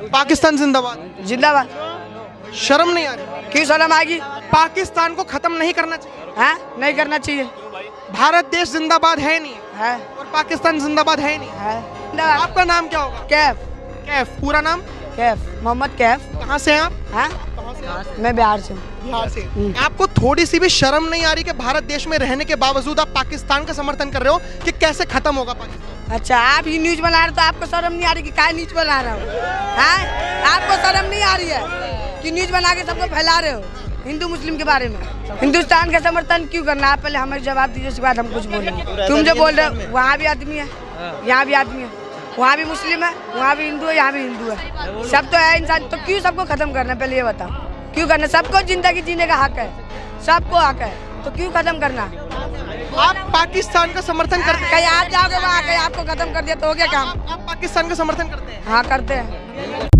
पाकिस्तान जिंदाबाद। जिंदाबाद। शर्म नहीं आ रही? क्यों शर्म आएगी? पाकिस्तान को खत्म नहीं करना चाहिए? हाँ, नहीं करना चाहिए। भारत देश जिंदाबाद है नहीं है और पाकिस्तान जिंदाबाद है नहीं। है। आपका नाम क्या होगा? कैफ। कैफ, पूरा नाम? कैफ, मोहम्मद कैफ। कहाँ से हैं आप? हाँ, कहाँ से हैं? मैं बिहार से हूँ। बिहार से। आपको थोड़ी सी भी शर्म नहीं आ रही कि भारत देश में रहने के बावजूद आप पाकिस्तान का समर्थन कर रहे हो कि कैसे खत्म होगा पाकिस्तान? अच्छा, आप ये न्यूज बना रहे हो तो आपको शर्म नहीं आ रही कि क्या न्यूज बना रहा हो? हाँ, आपको शर्म नहीं आ रही है कि न्यूज बना के सबको फैला रहे हो हिंदू मुस्लिम के बारे में? हिंदुस्तान का समर्थन क्यों करना? आप पहले हमें जवाब दीजिए, उसके बाद हम कुछ बोलेंगे। तुम जो बोल रहे हो, वहाँ भी आदमी है, यहाँ भी आदमी है, वहाँ भी मुस्लिम है, वहाँ भी हिंदू है, यहाँ भी हिंदू है, सब तो है इंसान। तो क्यों सबको खत्म करना है? पहले ये बताओ, क्यों करना? सबको जिंदगी जीने का हक है, सबको हक है, तो क्यों खत्म करना? आप पाकिस्तान का समर्थन करते हैं? कहीं आप जाओगे वहाँ, कहीं आपको खत्म कर दिया तो हो गया काम? आप पाकिस्तान का समर्थन करते हैं? हाँ, करते हैं।